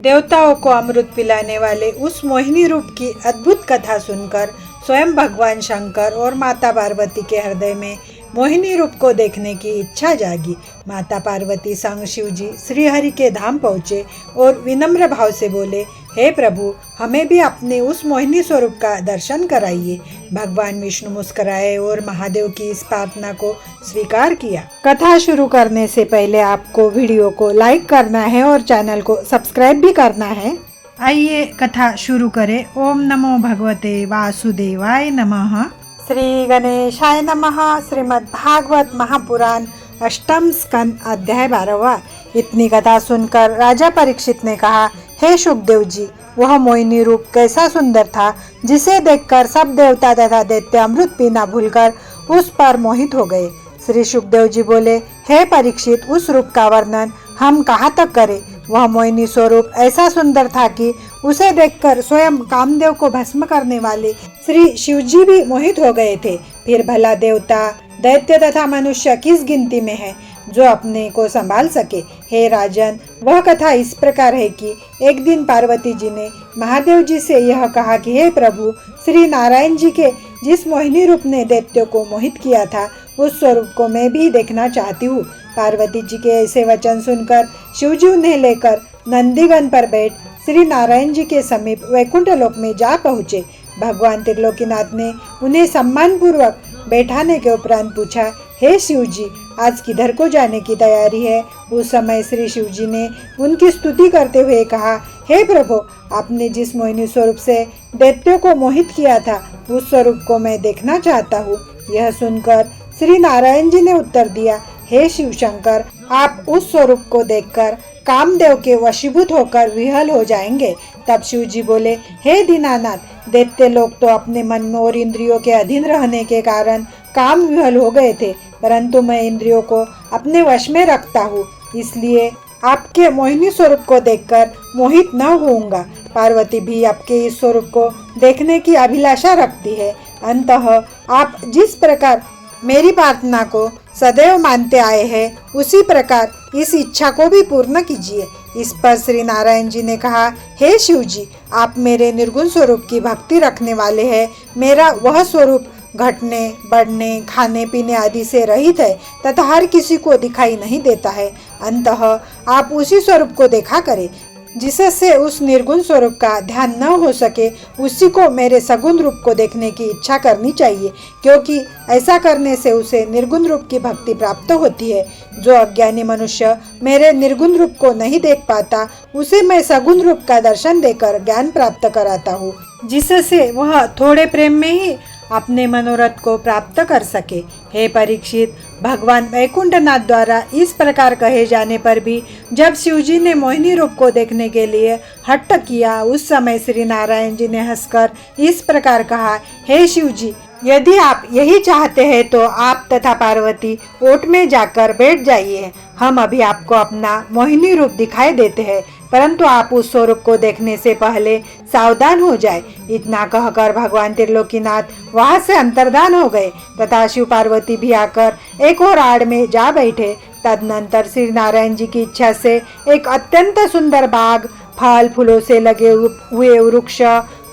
देवताओं को अमृत पिलाने वाले उस मोहिनी रूप की अद्भुत कथा सुनकर स्वयं भगवान शंकर और माता पार्वती के हृदय में मोहिनी रूप को देखने की इच्छा जागी। माता पार्वती संग शिवजी श्री हरि के धाम पहुँचे और विनम्र भाव से बोले, हे प्रभु, हमें भी अपने उस मोहिनी स्वरूप का दर्शन कराइए। भगवान विष्णु मुस्कुराए और महादेव की इस प्रार्थना को स्वीकार किया। कथा शुरू करने से पहले आपको वीडियो को लाइक करना है और चैनल को सब्सक्राइब भी करना है। आइए कथा शुरू करें। ओम नमो भगवते वासुदेवाय नमः। श्री गणेशाय नमः। श्रीमद् भागवत महापुराण अष्टम स्कंद अध्याय 12वां। इतनी कथा सुनकर राजा परीक्षित ने कहा, हे शुकदेव जी, वह मोहिनी रूप कैसा सुंदर था, जिसे देखकर सब देवता तथा दैत्य अमृत पीना भूलकर उस पर मोहित हो गए। श्री शुकदेव जी बोले, हे परीक्षित, उस रूप का वर्णन हम कहाँ तक करें। वह मोहिनी स्वरूप ऐसा सुंदर था कि उसे देखकर स्वयं कामदेव को भस्म करने वाले श्री शिवजी भी मोहित हो गए थे। फिर भला देवता, दैत्य तथा मनुष्य किस गिनती में है जो अपने को संभाल सके। हे राजन, वह कथा इस प्रकार है कि एक दिन पार्वती जी ने महादेव जी से यह कहा कि हे प्रभु, श्री नारायण जी के जिस मोहिनी रूप ने दैत्यों को मोहित किया था, उस स्वरूप को मैं भी देखना चाहती हूँ। पार्वती जी के ऐसे वचन सुनकर शिवजी उन्हें लेकर नंदीगन पर बैठ श्री नारायण जी के समीप वैकुंठ लोक में जा पहुँचे। भगवान त्रिलोकीनाथ ने उन्हें सम्मान पूर्वक बैठाने के उपरांत पूछा, हे शिवजी, आज किधर को जाने की तैयारी है। उस समय श्री शिवजी ने उनकी स्तुति करते हुए कहा, हे प्रभु, आपने जिस मोहिनी स्वरूप से दैत्यों को मोहित किया था, उस स्वरूप को मैं देखना चाहता हूँ। यह सुनकर श्री नारायण जी ने उत्तर दिया, हे शिव शंकर, आप उस स्वरूप को देखकर कामदेव के वशीभूत होकर विह्वल हो जाएंगे। तब शिवजी बोले, हे दीनानाथ, दैत्य लोग तो अपने मन में और इंद्रियों के अधीन रहने के कारण काम विह्वल हो गए थे, परंतु मैं इंद्रियों को अपने वश में रखता हूँ, इसलिए आपके मोहिनी स्वरूप को देखकर मोहित न होऊंगा। पार्वती भी आपके इस स्वरूप को देखने की अभिलाषा रखती है। अंततः आप जिस प्रकार मेरी प्रार्थना को सदैव मानते आए हैं, उसी प्रकार इस इच्छा को भी पूर्ण कीजिए। इस पर श्री नारायण जी ने कहा, हे शिव जी, आप मेरे निर्गुण स्वरूप की भक्ति रखने वाले हैं। मेरा वह स्वरूप घटने, बढ़ने, खाने पीने आदि से रहित है तथा हर किसी को दिखाई नहीं देता है। अंततः आप उसी स्वरूप को देखा करें। जिससे उस निर्गुण स्वरूप का ध्यान न हो सके, उसी को मेरे सगुण रूप को देखने की इच्छा करनी चाहिए, क्योंकि ऐसा करने से उसे निर्गुण रूप की भक्ति प्राप्त होती है। जो अज्ञानी मनुष्य मेरे निर्गुण रूप को नहीं देख पाता, उसे मैं सगुण रूप का दर्शन देकर ज्ञान प्राप्त कराता हूँ, जिससे वह थोड़े प्रेम में ही अपने मनोरथ को प्राप्त कर सके। हे परीक्षित, भगवान वैकुंठनाथ द्वारा इस प्रकार कहे जाने पर भी जब शिवजी ने मोहिनी रूप को देखने के लिए हट्ट किया, उस समय श्री नारायण जी ने हंसकर इस प्रकार कहा, हे शिवजी, यदि आप यही चाहते हैं तो आप तथा पार्वती ओट में जाकर बैठ जाइए। हम अभी आपको अपना मोहिनी रूप दिखाई देते हैं, परंतु आप उस स्वरूप को देखने से पहले सावधान हो जाए। इतना कहकर भगवान त्रिलोकीनाथ वहां से अंतर्धान हो गए तथा शिव पार्वती भी आकर एक और आड़ में जा बैठे। तदनंतर श्री नारायण जी की इच्छा से एक अत्यंत सुंदर बाग, फल फूलों से लगे हुए वृक्ष,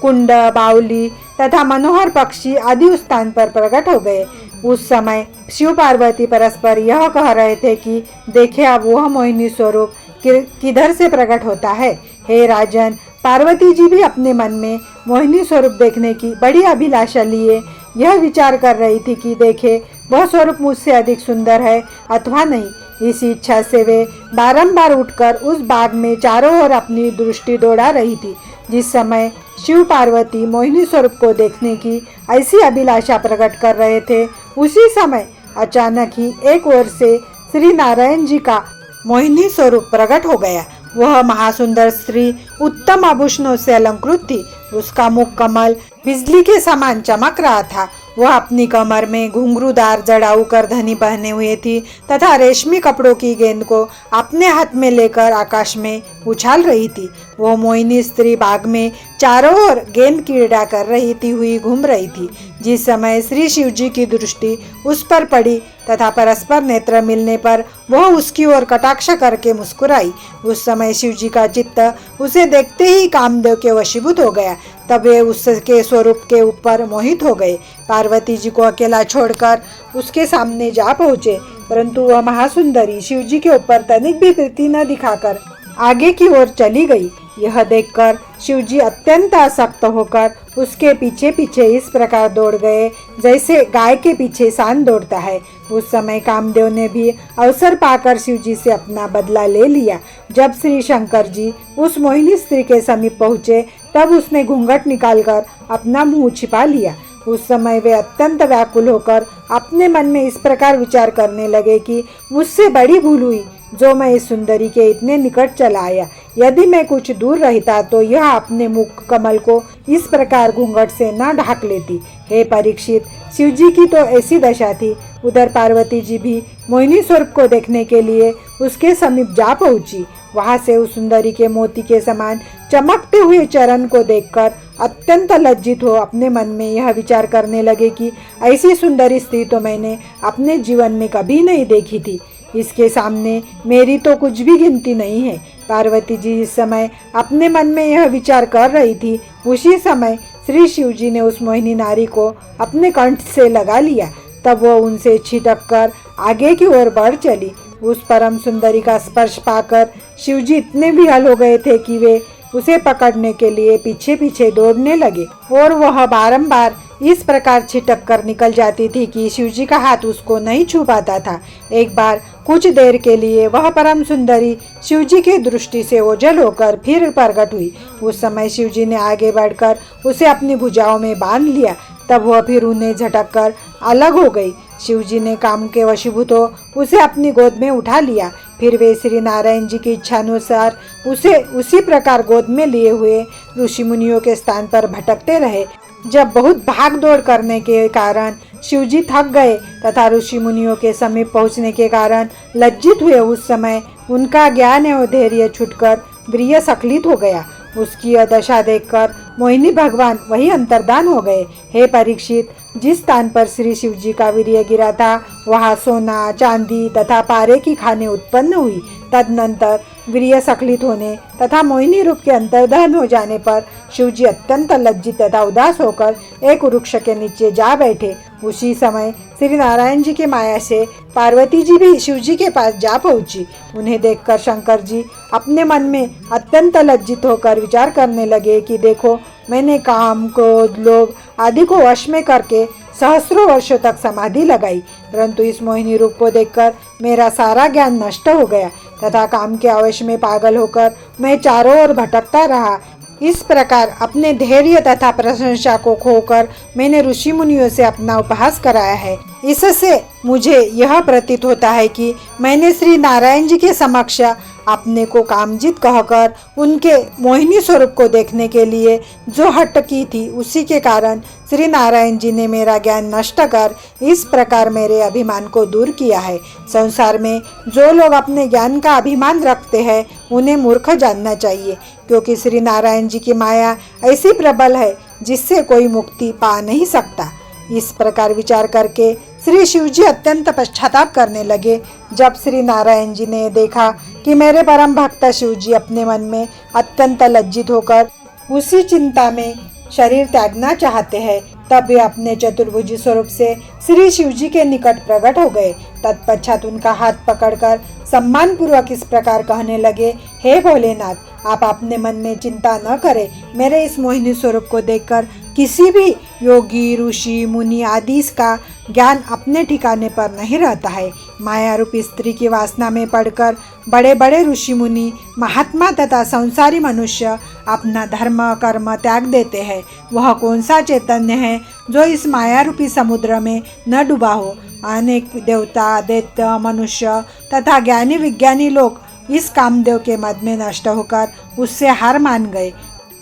कुंड, बावली तथा मनोहर पक्षी आदि उस स्थान पर प्रकट हो गए। उस समय शिव पार्वती परस्पर यह कह रहे थे कि देखे, अब वह मोहिनी स्वरूप किधर से प्रकट होता है। हे राजन, पार्वती जी भी अपने मन में मोहिनी स्वरूप देखने की बड़ी अभिलाषा लिए यह विचार कर रही थी कि देखे, वह स्वरूप मुझसे अधिक सुंदर है अथवा नहीं। इसी इच्छा से वे बारंबार उठकर उस बाग में चारों ओर अपनी दृष्टि दौड़ा रही थी। जिस समय शिव पार्वती मोहिनी स्वरूप को देखने की ऐसी अभिलाषा प्रकट कर रहे थे, उसी समय अचानक ही एक ओर से श्री नारायण जी का मोहिनी स्वरूप प्रकट हो गया। वह महासुंदर स्त्री उत्तम आभूषणों से अलंकृत थी। उसका मुख कमल बिजली के समान चमक रहा था। वह अपनी कमर में घुंघरूदार जड़ाऊ करधनी पहने हुए थी तथा रेशमी कपड़ों की गेंद को अपने हाथ में लेकर आकाश में उछाल रही थी। वह मोहिनी स्त्री बाग में चारों ओर गेंद क्रीड़ा कर रही थी हुई घूम रही थी। जिस समय श्री शिव जी की दृष्टि उस पर पड़ी तथा परस्पर नेत्र मिलने पर वह उसकी ओर कटाक्ष करके मुस्कुराई। उस समय शिव जी का चित्त उसे देखते ही कामदेव के वशीभूत हो गया। तब वे उसके स्वरूप के ऊपर मोहित हो गए। पार्वती जी को अकेला छोड़कर उसके सामने जा पहुँचे, परंतु वह महासुंदरी शिव जी के ऊपर तनिक भी प्रीति न दिखाकर आगे की ओर चली गई। यह देखकर शिव जी अत्यंत आसक्त होकर उसके पीछे पीछे इस प्रकार दौड़ गए जैसे गाय के पीछे सांड दौड़ता है। उस समय कामदेव ने भी अवसर पाकर शिव जी से अपना बदला ले लिया। जब श्री शंकर जी उस मोहिनी स्त्री के समीप पहुँचे तब उसने घूंघट निकालकर अपना मुंह छिपा लिया। उस समय वे अत्यंत व्याकुल होकर अपने मन में इस प्रकार विचार करने लगे कि मुझसे बड़ी भूल हुई जो मैं इस सुंदरी के इतने निकट चला आया। यदि मैं कुछ दूर रहता तो यह अपने मुख कमल को इस प्रकार घूंघट से न ढाक लेती। हे परीक्षित, शिव जी की तो ऐसी दशा थी। उधर पार्वती जी भी मोहिनी स्वरूप को देखने के लिए उसके समीप जा पहुंची। वहां से उस सुंदरी के मोती के समान चमकते हुए चरण को देखकर अत्यंत लज्जित हो अपने मन में यह विचार करने लगे कि ऐसी सुंदरी स्त्री तो मैंने अपने जीवन में कभी नहीं देखी थी। इसके सामने मेरी तो कुछ भी गिनती नहीं है। पार्वती जी इस समय अपने मन में यह विचार कर रही थी। उसी समय श्री शिव जी ने उस मोहिनी नारी को अपने कंठ से लगा लिया। तब वह उनसे छिटक कर आगे की ओर बढ़ चली। उस परम सुंदरी का स्पर्श पाकर शिव जी इतने विहल हो गए थे कि वे उसे पकड़ने के लिए पीछे पीछे दौड़ने लगे और वह बारंबार इस प्रकार छिटक कर निकल जाती थी कि शिव जी का हाथ उसको नहीं छू पाता था। एक बार कुछ देर के लिए वह परम सुंदरी शिव जी की दृष्टि से ओझल होकर फिर प्रकट हुई। उस समय शिव जी ने आगे बढ़कर उसे अपनी भुजाओं में बांध लिया। तब वह फिर उन्हें झटक कर अलग हो गई। शिव जी ने काम के वशीभूत हो उसे अपनी गोद में उठा लिया। फिर वे श्री नारायण जी की इच्छानुसार उसे उसी प्रकार गोद में लिए हुए ऋषि मुनियों के स्थान पर भटकते रहे। जब बहुत भाग दौड़ करने के कारण शिव जी थक गए तथा ऋषि मुनियों के समीप पहुंचने के कारण लज्जित हुए, उस समय उनका ज्ञान एवं धैर्य छूटकर वीर्य स्खलित हो गया। उसकी यह दशा देखकर मोहिनी भगवान वही अंतर्धान हो गए। हे परीक्षित, जिस स्थान पर श्री शिव जी का वीर्य गिरा था वहाँ सोना, चांदी तथा पारे की खाने उत्पन्न हुई। तदनंतर वीर्य स्खलित होने तथा मोहिनी रूप के अंतर्धान हो जाने पर शिव जी अत्यंत लज्जित तथा उदास होकर एक वृक्ष के नीचे जा बैठे। उसी समय श्री नारायण जी के माया से पार्वती जी भी शिव जी के पास जा पहुंची। उन्हें देखकर शंकर जी अपने मन में अत्यंत लज्जित होकर विचार करने लगे कि देखो, मैंने काम, क्रोध, लोभ आदि को वश में करके सहस्रों वर्षों तक समाधि लगाई, परंतु इस मोहिनी रूप को देखकर मेरा सारा ज्ञान नष्ट हो गया तथा काम के आवेश में पागल होकर मैं चारों ओर भटकता रहा। इस प्रकार अपने धैर्य तथा प्रशंसा को खोकर मैंने ऋषि मुनियों से अपना उपहास कराया है। इससे मुझे यह प्रतीत होता है कि मैंने श्री नारायण जी के समक्ष अपने को कामजित कहकर उनके मोहिनी स्वरूप को देखने के लिए जो हट की थी, उसी के कारण श्री नारायण जी ने मेरा ज्ञान नष्ट कर इस प्रकार मेरे अभिमान को दूर किया है। संसार में जो लोग अपने ज्ञान का अभिमान रखते हैं उन्हें मूर्ख जानना चाहिए, क्योंकि श्री नारायण जी की माया ऐसी प्रबल है जिससे कोई मुक्ति पा नहीं सकता। इस प्रकार विचार करके श्री शिव जी अत्यंत पश्चाताप करने लगे। जब श्री नारायण जी ने देखा कि मेरे परम भक्त शिव जी अपने मन में अत्यंत लज्जित होकर उसी चिंता में शरीर त्यागना चाहते हैं, तब वे अपने चतुर्भुजी स्वरूप से श्री शिव जी के निकट प्रकट हो गए। तत्पश्चात उनका हाथ पकड़कर सम्मान पूर्वक इस प्रकार कहने लगे, हे भोलेनाथ, आप अपने मन में चिंता न करें। मेरे इस मोहिनी स्वरूप को देखकर किसी भी योगी, ऋषि, मुनि आदि का ज्ञान अपने ठिकाने पर नहीं रहता है। माया रूपी स्त्री की वासना में पड़कर बड़े बड़े ऋषि मुनि, महात्मा तथा संसारी मनुष्य अपना धर्म कर्म त्याग देते हैं। वह कौन सा चैतन्य है जो इस माया रूपी समुद्र में न डूबा हो। अनेक देवता, दैत्य, मनुष्य तथा ज्ञानी विज्ञानी लोग इस कामदेव के मद में नष्ट होकर उससे हार मान गए।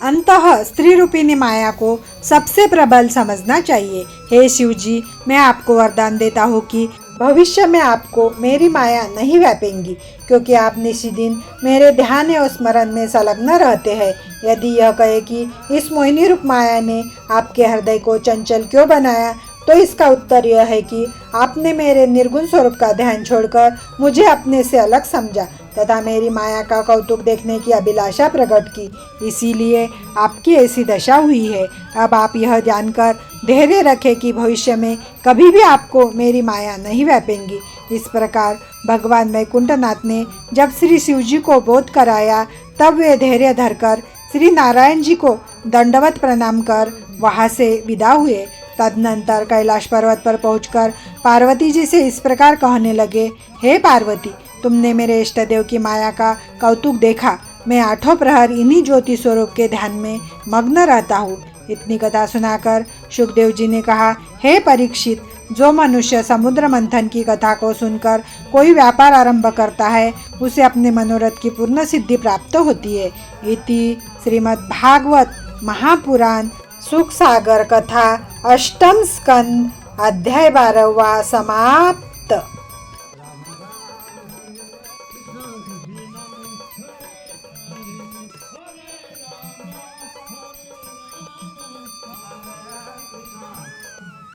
अंततः स्त्री रूपिणी माया को सबसे प्रबल समझना चाहिए। हे शिव जी, मैं आपको वरदान देता हूँ कि भविष्य में आपको मेरी माया नहीं व्यापेंगी, क्योंकि आप निशिदिन मेरे ध्यान और स्मरण में संलग्न रहते हैं। यदि यह कहे कि इस मोहिनी रूप माया ने आपके हृदय को चंचल क्यों बनाया, तो इसका उत्तर यह है कि आपने मेरे निर्गुण स्वरूप का ध्यान छोड़कर मुझे अपने से अलग समझा तथा मेरी माया का कौतुक देखने की अभिलाषा प्रकट की, इसीलिए आपकी ऐसी दशा हुई है। अब आप यह जानकर धैर्य रखें कि भविष्य में कभी भी आपको मेरी माया नहीं व्यापेंगी। इस प्रकार भगवान वैकुंठनाथ ने जब श्री शिव जी को बोध कराया, तब वे धैर्य धरकर श्री नारायण जी को दंडवत प्रणाम कर वहाँ से विदा हुए। तदनंतर कैलाश पर्वत पर पहुंचकर पार्वती जी से इस प्रकार कहने लगे, हे पार्वती, तुमने मेरे इष्ट देव की माया का कौतुक देखा। मैं आठों प्रहर इन्हीं ज्योति स्वरूप के ध्यान में मग्न रहता हूँ। इतनी कथा सुनाकर शुकदेव जी ने कहा, हे परीक्षित, जो मनुष्य समुद्र मंथन की कथा को सुनकर कोई व्यापार आरंभ करता है, उसे अपने मनोरथ की पूर्ण सिद्धि प्राप्त होती है। इति श्रीमद् भागवत महापुराण सुख सागर कथा अष्टम स्कंद अध्याय 12वां समाप्त।